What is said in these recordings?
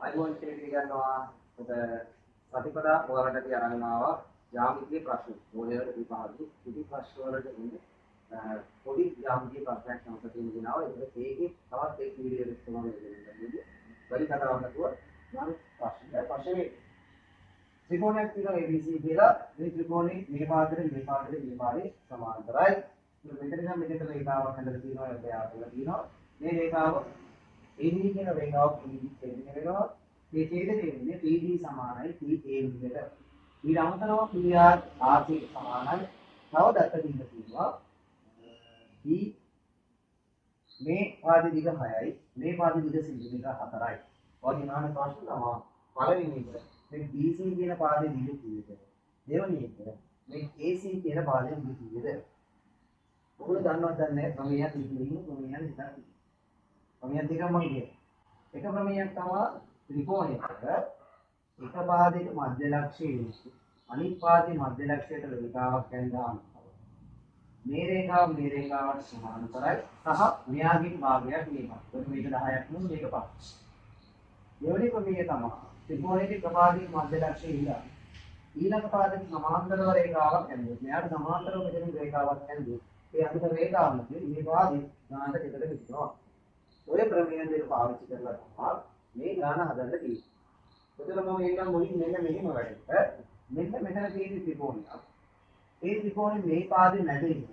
අයිවොන් කෙනෙක් ගන්නවා ප්‍රතිපදා ඔයාලට අරන් ආවා යාමිකේ ප්‍රශ්න ඕලෙවල් විභාගෙ ඉති ප්‍රශ්න වලට ඉන්නේ පොඩි යාමිකේ ප්‍රශ්නයක් තමයි තියෙනවා ඒක ඒකේ තවත් එක් වීඩියෝ එකක් තමයි දෙන්නේ වැඩි කතාවක් නැතුව නම් ප්‍රශ්නේ ත්‍රිකෝණයක් තියෙනවා ABC කියලා මේ ත්‍රිකෝණේ මේ පාදයට මේ පාදේ සමාන්තරයි මෙතන නම් මෙතන රේඛාවක් හදලා තියෙනවා ඒක යාතුල තියෙනවා මේ රේඛාව AD කියන රේඛාව PD ඡේදනය වෙනවා මේ ඡේදනය වෙන්නේ PD සමානයි PA විදිහට ඊට අමතරව PR RC සමානයි තව දත්තකින් තියෙනවා E මේ පාදේ දිග 6යි මේ පාදේ දිග සෙන්ටිමීටර් 4යි වගේ නාන ප්‍රශ්න තමයි පළවෙනි එක මේ BC කියන පාදේ දිග කීයද දෙවෙනි එක මේ AC කියන පාදේ දිග කීයද ඔයගොල්ලෝ දන්නවද නැහැ ප්‍රමේයයක් ඉතිරිම ප්‍රමේයයක් විතරයි ප්‍රමේයයක් දෙකක් මම කියනවා එක ප්‍රමේයයක් තමයි ත්‍රිකෝණයක එක පාදයක මධ්‍ය ලක්ෂයේ අනිත් පාදයේ මධ්‍ය ලක්ෂයට රේඛාවක් ගන්නවා මේ රේඛාවට සමාන්තරයි සහ මෙයාගේ භාගයක් මේක. ඒක මේක 10ක් නෙමෙයි මේක 5. දෙවෙනි ප්‍රමේය තමයි ත්‍රිකෝණයේ එක පාදයේ මධ්‍ය ලක්ෂයේ ඉඳලා ඊළඟ පාදයේ සමාන්තරව රේඛාවක් ඇඳුවොත් මෙයාට සමාන්තරව මෙතන රේඛාවක් ඇඳුවොත් ඒ අන්තර රේඛාව මැද මේ පාදයේ ගානට දෙකට විදිනවා. ඔය ප්‍රමේය දෙක පාවිච්චි කරලා තමයි මේ ගාන හදන්න තියෙන්නේ. එතකොට මම එන්නම් මුලින් මෙන්න මෙහෙම වැඩට මෙන්න මෙතන තියෙන ත්‍රිකෝණයක්. ඒ ත්‍රිකෝණේ මේ පාදේ මැද ඉන්න.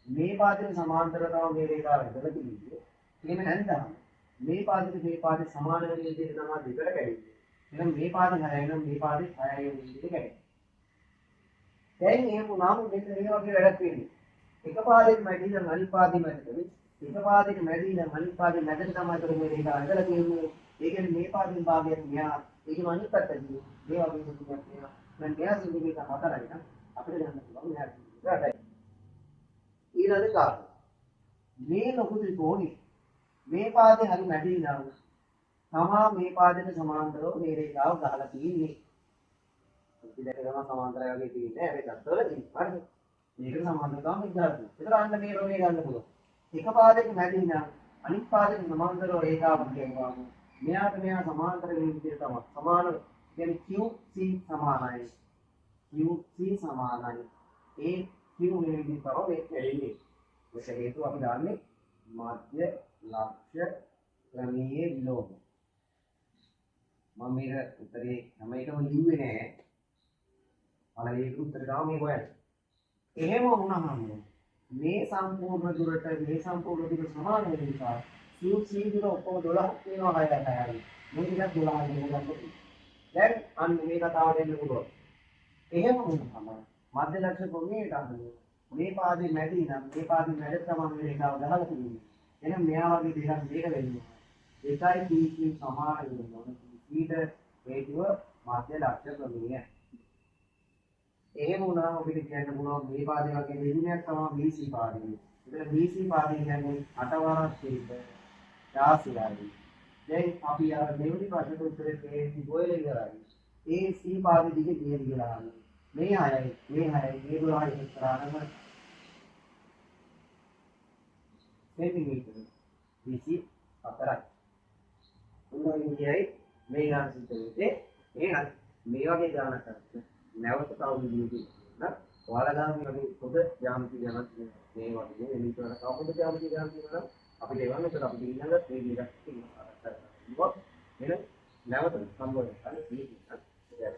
මේ පාදේ සමාන්තරව තමයි මේ රේඛාව ඇදලා තියෙන්නේ. එහෙම නැත්නම් මේ පාදේ සමාන වෙන විදිහට තමයි දෙකට කැඩෙන්නේ. එහෙනම් මේ පාදේ 6යි නම් මේ පාදේ 6යි වෙන විදිහට කැඩෙනවා. දැන් එහෙම වුණාම මෙන්න මේ වගේ වැඩක් වෙන්නේ. එක පාදයක මැදින් නම් අනිත් පාදෙ මැදට එක පාදයක මැදින් නම් අනිත් පාදෙ මැදට තමයි ඒක මේ රේඛාව ඇදලා තියෙන්නේ. ඒ කියන්නේ මේ පාදෙන් භාගයක් මෙහා ඒකම අනිත් පැත්තදී මේ වගේ දෙයක් තියෙනවා. දැන් මෙහා සෙන්ටිමීටර් 4යි නම් අපිට ගන්න පුළුවන් මෙහා සෙන්ටිමීටර් 8යි. ඊළඟ කාරණා. මේ ලොකු ත්‍රිකෝණේ මේ පාදේ හරි මැදින් නම් තමා මේ පාදයට සමාන්තරව මේ රේඛාව ගහලා තියෙන්නේ. ඉතින් ගම සමාන්තරය වගේ තියෙන්නේ ඒක දත්තවල තියෙන්නේ. හරිද? මේකට සමාන්තරතාවම ඉඳලා. ඒතර අන්න මේ රෝමේ ගන්න පුළුවන්. එක පාදයක මැදින් නම් අනිත් පාදයට සමාන්තරව රේඛාවක් ගෙවුවාම මෙයාට මෙයා සමාන්තර වෙන විදිහට තමයි. සමාන කියන්නේ QC සමානයි. QC සමානයි. ඒ Q වෙන විදිහට තමයි මේක එන්නේ. ඔය හේතුව අපි දාන්නේ මධ්‍ය ලක්ෂ්‍ය ක්‍රමයේ විලෝම. මම මේක උත්තරේ හැම එකම ලිව්වේ නෑ. මම ඒක උත්තර ගාව මේ හොයන්නේ. එහෙම වුණාම මේ සම්පූර්ණ දුරට මේ සම්පූර්ණ දුර සමාන වෙන නිසා QC දුර ඔක්කොම 12ක් වෙනවා 6යි. මේ ටිකක් 12යි ගන්න. දැන් අන්න මේ කතාවට එන්න පුළුවන්. එහෙම වුණාම මධ්‍ය ලක්ෂ්‍ය ක්‍රමයට අනුව මේ පාදේ මැදි නම් මේ පාදේ මැද තමයි මේ රේඛාව ගහලා තියෙන්නේ. එහෙනම් මෙයා වගේ දෙයක් මේක වෙන්නේ. ඒකයි PQ සමාන වෙනවා. ඊට හේතුව මධ්‍ය ලක්ෂ්‍ය ක්‍රමය. එහෙම වුණාම අපිට කියන්න පුළුවන් මේ පාදේ වගේ දෙන්නයක් තමයි BC පාදේ. ඒතර BC පාදේ කියන්නේ 8 වාරක් තියෙද්ද 16යි. දැන් අපි අර දෙවෙනි ප්‍රශ්නෙට උත්තරේ දෙන්නේ ගොයලේ ඉවරයි. ඒ C පාදේ දිගේ කියලා ගන්න. මේ 6යි මේ 12යි කරාම සෙන්ටිමීටර 24යි. උන්වහන්සේයි මේ ගාන සිද්ධ වෙන්නේ මේ වගේ ගානක් නැවත තව විදිහකින් නේද? ඔයාලා ගාන මේ වගේ පොද යාමිති ගණන් මේ වගේ එලිට වල තව පොද යාමිති ගණන් තියෙනවා අපිට ඒවා මෙතන අපි ඊළඟ මේ විදිහට තියෙනවා. ඒක නැවත සම්බන්ධ කරලා